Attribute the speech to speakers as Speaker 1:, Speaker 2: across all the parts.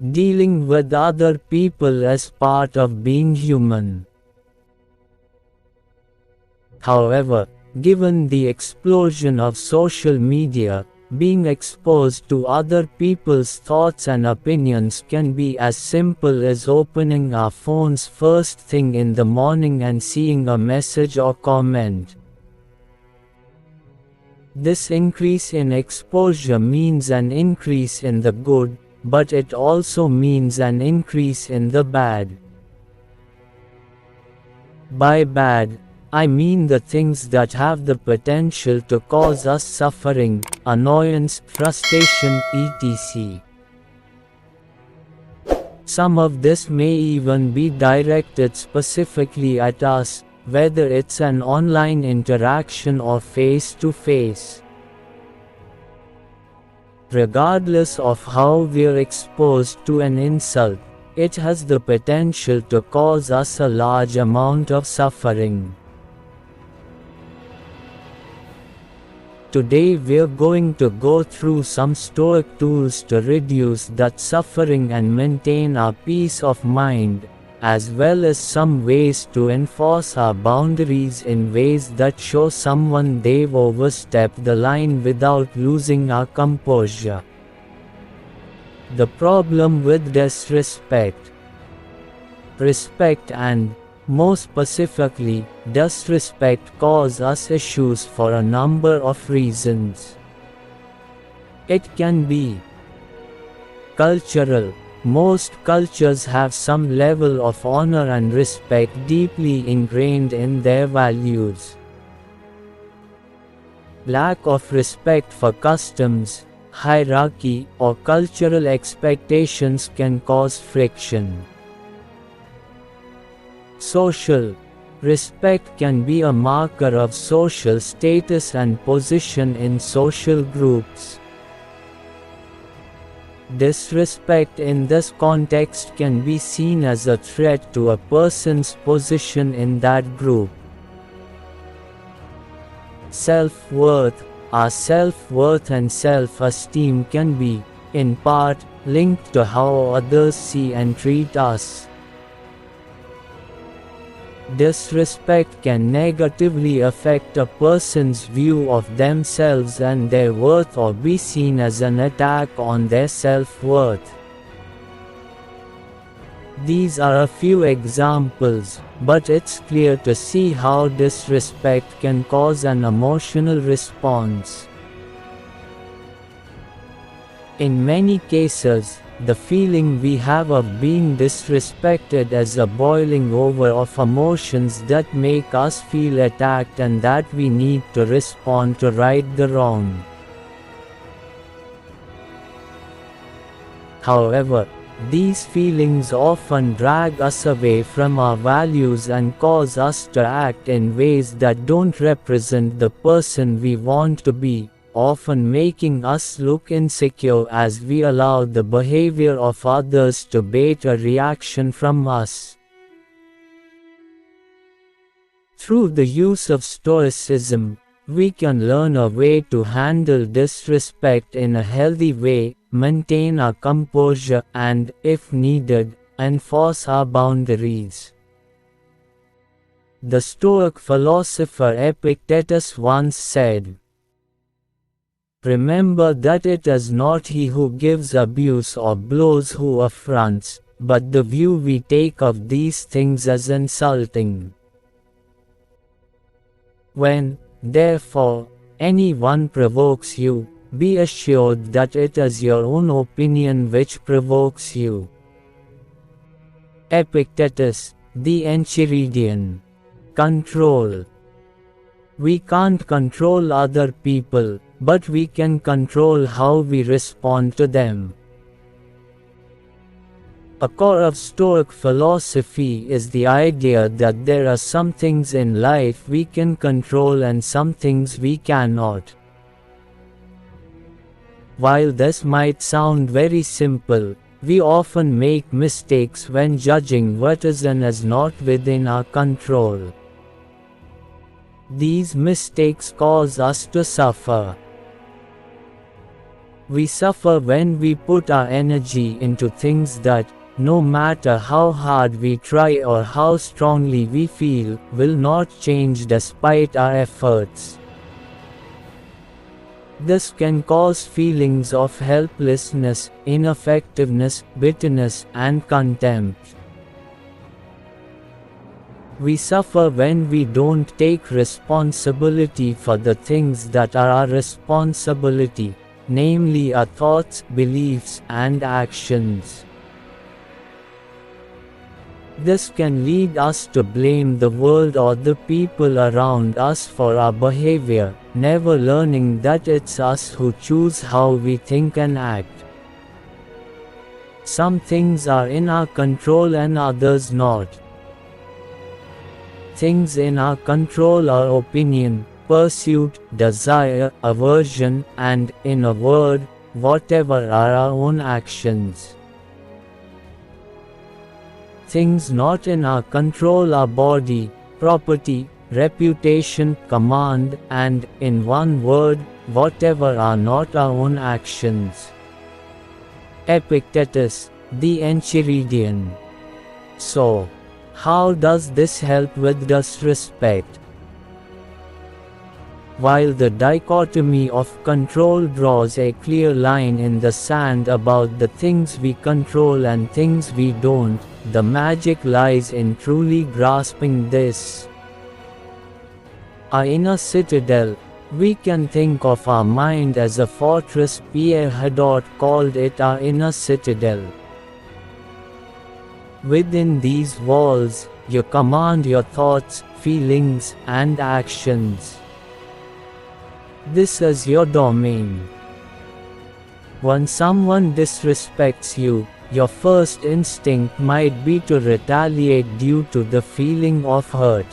Speaker 1: Dealing with other people is part of being human. However, given the explosion of social media, being exposed to other people's thoughts and opinions can be as simple as opening our phones first thing in the morning and seeing a message or comment. This increase in exposure means an increase in the good, but it also means an increase in the bad. By bad, I mean the things that have the potential to cause us suffering, annoyance, frustration, etc. Some of this may even be directed specifically at us, whether it's an online interaction or face-to-face. Regardless of how we're exposed to an insult, it has the potential to cause us a large amount of suffering. Today we're going to go through some Stoic tools to reduce that suffering and maintain our peace of mind, as well as some ways to enforce our boundaries in ways that show someone they've overstepped the line without losing our composure. The problem with disrespect. Respect and, more specifically, disrespect cause us issues for a number of reasons. It can be cultural. Most cultures have some level of honor and respect deeply ingrained in their values. Lack of respect for customs, hierarchy, or cultural expectations can cause friction. Social respect can be a marker of social status and position in social groups. Disrespect in this context can be seen as a threat to a person's position in that group. Self-worth. Our self-worth and self-esteem can be, in part, linked to how others see and treat us. Disrespect can negatively affect a person's view of themselves and their worth or be seen as an attack on their self-worth. These are a few examples, but it's clear to see how disrespect can cause an emotional response. In many cases, the feeling we have of being disrespected is a boiling over of emotions that make us feel attacked and that we need to respond to right the wrong. However, these feelings often drag us away from our values and cause us to act in ways that don't represent the person we want to be, often making us look insecure as we allow the behavior of others to bait a reaction from us. Through the use of Stoicism, we can learn a way to handle disrespect in a healthy way, maintain our composure, and, if needed, enforce our boundaries. The Stoic philosopher Epictetus once said, "Remember that it is not he who gives abuse or blows who affronts, but the view we take of these things as insulting. When, therefore, anyone provokes you, be assured that it is your own opinion which provokes you." Epictetus, the Enchiridion. Control. We can't control other people, but we can control how we respond to them. A core of Stoic philosophy is the idea that there are some things in life we can control and some things we cannot. While this might sound very simple, we often make mistakes when judging what is and is not within our control. These mistakes cause us to suffer. We suffer when we put our energy into things that, no matter how hard we try or how strongly we feel, will not change despite our efforts. This can cause feelings of helplessness, ineffectiveness, bitterness, and contempt. We suffer when we don't take responsibility for the things that are our responsibility, namely our thoughts, beliefs, and actions. This can lead us to blame the world or the people around us for our behavior, never learning that it's us who choose how we think and act. Some things are in our control and others not. Things in our control are opinion, pursuit, desire, aversion, and, in a word, whatever are our own actions. Things not in our control are body, property, reputation, command, and, in one word, whatever are not our own actions. Epictetus, the Enchiridion. So, how does this help with disrespect? While the dichotomy of control draws a clear line in the sand about the things we control and things we don't, the magic lies in truly grasping this. Our inner citadel. We can think of our mind as a fortress. Pierre Hadot called it our inner citadel. Within these walls, you command your thoughts, feelings, and actions. This is your domain. When someone disrespects you, your first instinct might be to retaliate due to the feeling of hurt.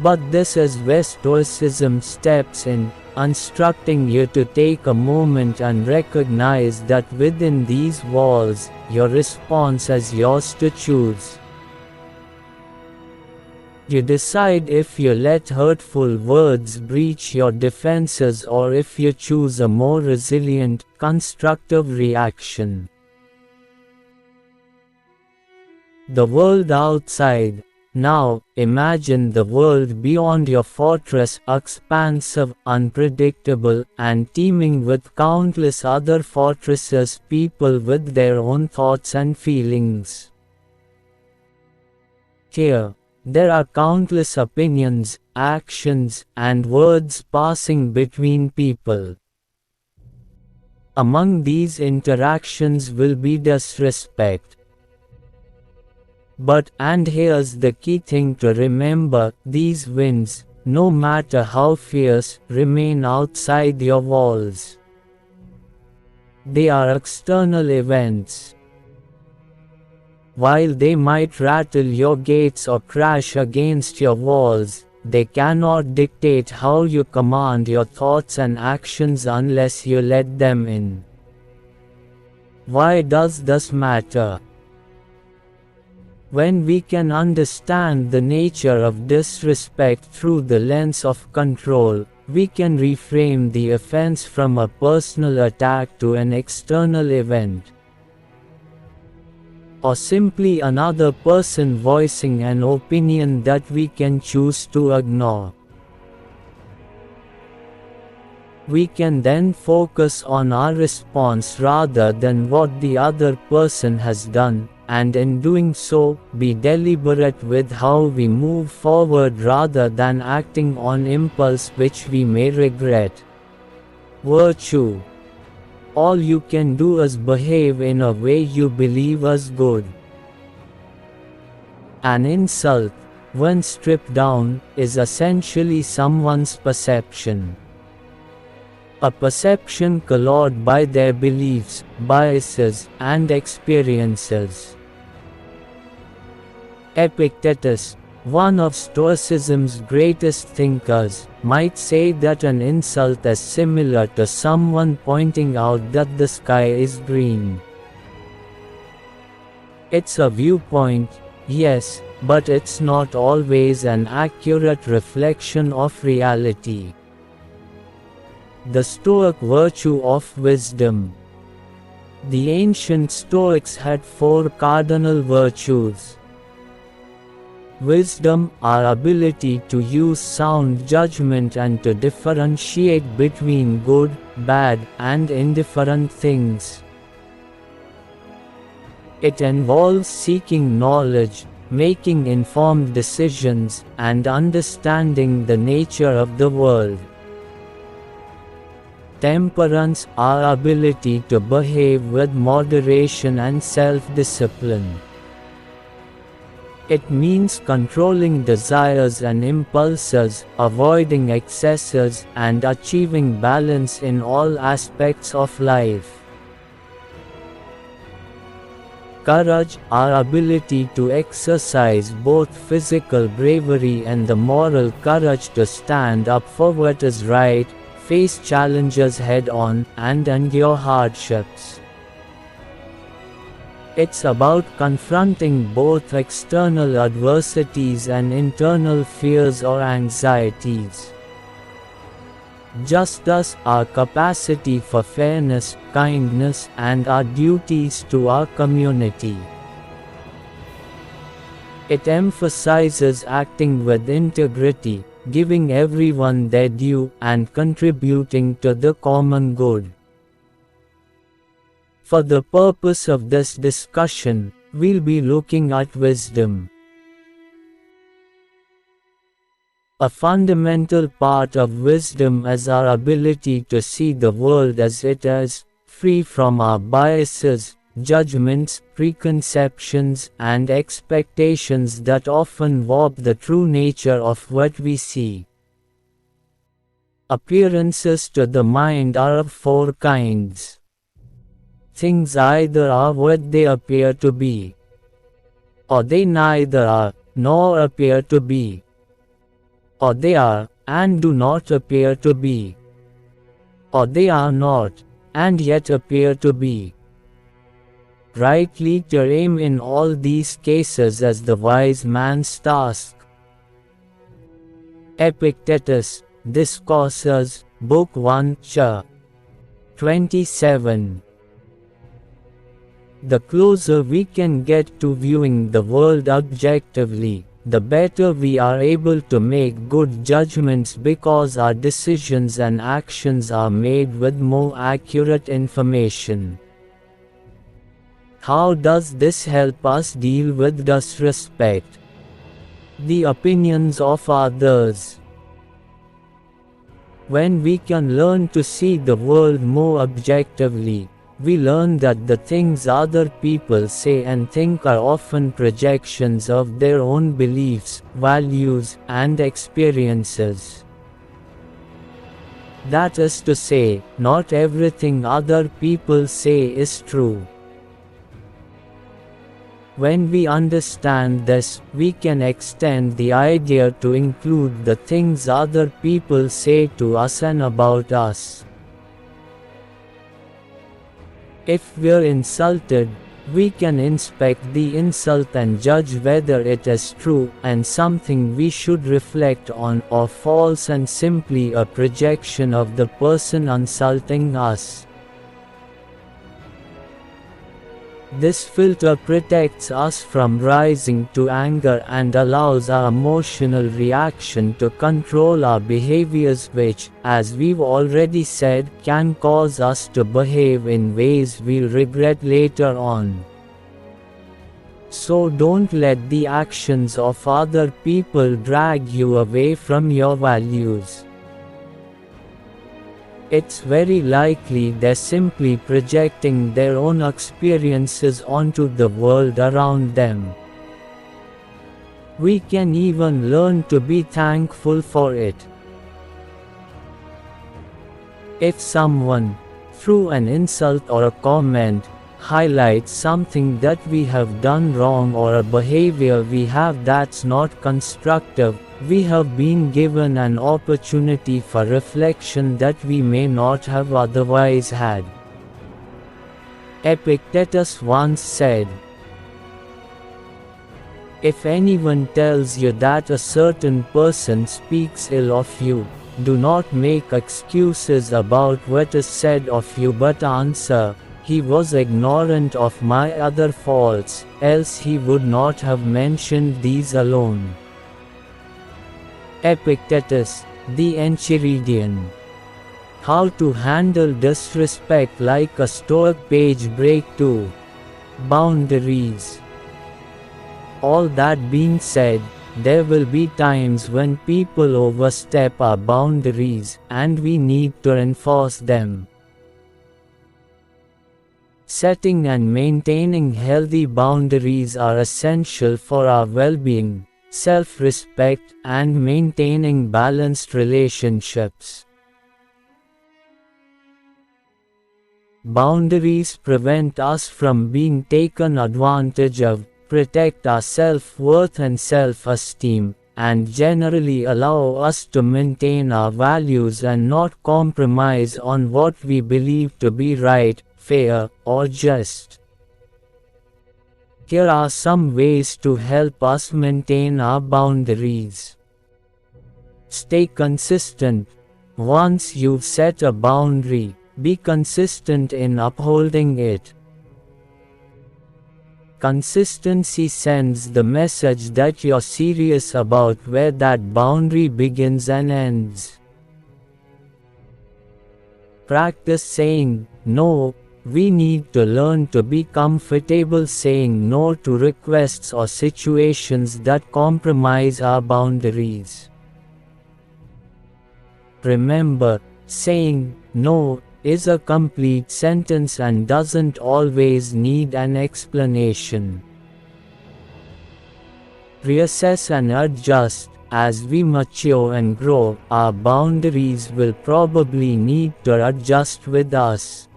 Speaker 1: But this is where Stoicism steps in, instructing you to take a moment and recognize that within these walls, your response is yours to choose. You decide if you let hurtful words breach your defenses or if you choose a more resilient, constructive reaction. The world outside. Now, imagine the world beyond your fortress, expansive, unpredictable, and teeming with countless other fortresses, people with their own thoughts and feelings. Here, there are countless opinions, actions, and words passing between people. Among these interactions will be disrespect. But, and here's the key thing to remember, these winds, no matter how fierce, remain outside your walls. They are external events. While they might rattle your gates or crash against your walls, they cannot dictate how you command your thoughts and actions unless you let them in. Why does this matter? When we can understand the nature of disrespect through the lens of control, we can reframe the offense from a personal attack to an external event, or simply another person voicing an opinion that we can choose to ignore. We can then focus on our response rather than what the other person has done, and in doing so, be deliberate with how we move forward rather than acting on impulse which we may regret. Virtue. All you can do is behave in a way you believe is good. An insult, when stripped down, is essentially someone's perception. A perception colored by their beliefs, biases, and experiences. Epictetus, one of Stoicism's greatest thinkers, might say that an insult is similar to someone pointing out that the sky is green. It's a viewpoint, yes, but it's not always an accurate reflection of reality. The Stoic virtue of wisdom. The ancient Stoics had 4 cardinal virtues. Wisdom, our ability to use sound judgment and to differentiate between good, bad, and indifferent things. It involves seeking knowledge, making informed decisions, and understanding the nature of the world. Temperance, our ability to behave with moderation and self-discipline. It means controlling desires and impulses, avoiding excesses, and achieving balance in all aspects of life. Courage, our ability to exercise both physical bravery and the moral courage to stand up for what is right, face challenges head-on, and endure hardships. It's about confronting both external adversities and internal fears or anxieties. Just as our capacity for fairness, kindness, and our duties to our community. It emphasizes acting with integrity, giving everyone their due, and contributing to the common good. For the purpose of this discussion, we'll be looking at wisdom. A fundamental part of wisdom is our ability to see the world as it is, free from our biases, judgments, preconceptions, and expectations that often warp the true nature of what we see. Appearances to the mind are of 4 kinds. Things either are what they appear to be, or they neither are, nor appear to be, or they are, and do not appear to be, or they are not, and yet appear to be. Rightly to aim in all these cases as the wise man's task. Epictetus, Discourses, Book 1, Ch. 27. The closer we can get to viewing the world objectively, the better we are able to make good judgments because our decisions and actions are made with more accurate information. How does this help us deal with disrespect? The opinions of others. When we can learn to see the world more objectively, we learn that the things other people say and think are often projections of their own beliefs, values, and experiences. That is to say, not everything other people say is true. When we understand this, we can extend the idea to include the things other people say to us and about us. If we're insulted, we can inspect the insult and judge whether it is true and something we should reflect on, or false and simply a projection of the person insulting us. This filter protects us from rising to anger and allows our emotional reaction to control our behaviors, which, as we've already said, can cause us to behave in ways we'll regret later on. So don't let the actions of other people drag you away from your values. It's very likely they're simply projecting their own experiences onto the world around them. We can even learn to be thankful for it. If someone, through an insult or a comment, highlights something that we have done wrong or a behavior we have that's not constructive, we have been given an opportunity for reflection that we may not have otherwise had. Epictetus once said, "If anyone tells you that a certain person speaks ill of you, Do not make excuses about what is said of you, but answer, "He was ignorant of my other faults, else he would not have mentioned these alone." Epictetus, the Enchiridion. How to handle disrespect like a Stoic. Page break 2. Boundaries. All that being said, there will be times when people overstep our boundaries, and we need to enforce them. Setting and maintaining healthy boundaries are essential for our well-being, self-respect, and maintaining balanced relationships. Boundaries prevent us from being taken advantage of, protect our self-worth and self-esteem, and generally allow us to maintain our values and not compromise on what we believe to be right, fair, or just. Here are some ways to help us maintain our boundaries. Stay consistent. Once you've set a boundary, be consistent in upholding it. Consistency sends the message that you're serious about where that boundary begins and ends. Practice saying no. We need to learn to be comfortable saying no to requests or situations that compromise our boundaries. Remember, saying no is a complete sentence and doesn't always need an explanation. Reassess and adjust. As we mature and grow, our boundaries will probably need to adjust with us.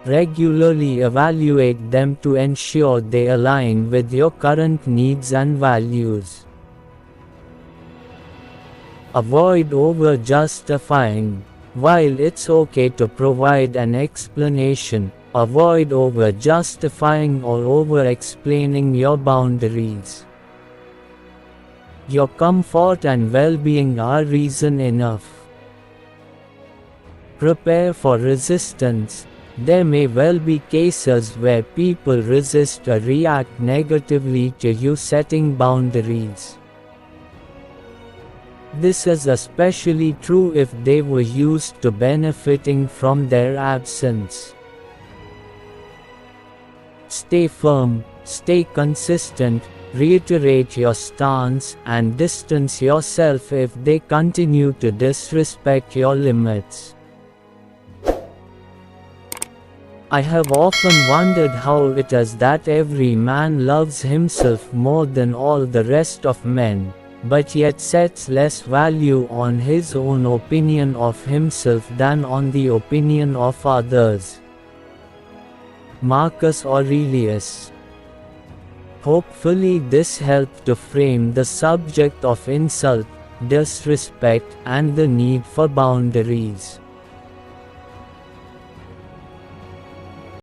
Speaker 1: Regularly evaluate them to ensure they align with your current needs and values. Avoid over-justifying. While it's okay to provide an explanation, avoid over-justifying or over-explaining your boundaries. Your comfort and well-being are reason enough. Prepare for resistance. There may well be cases where people resist or react negatively to you setting boundaries. This is especially true if they were used to benefiting from their absence. Stay firm, stay consistent, reiterate your stance, and distance yourself if they continue to disrespect your limits. I have often wondered how it is that every man loves himself more than all the rest of men, but yet sets less value on his own opinion of himself than on the opinion of others. Marcus Aurelius. Hopefully this helped to frame the subject of insult, disrespect, and the need for boundaries.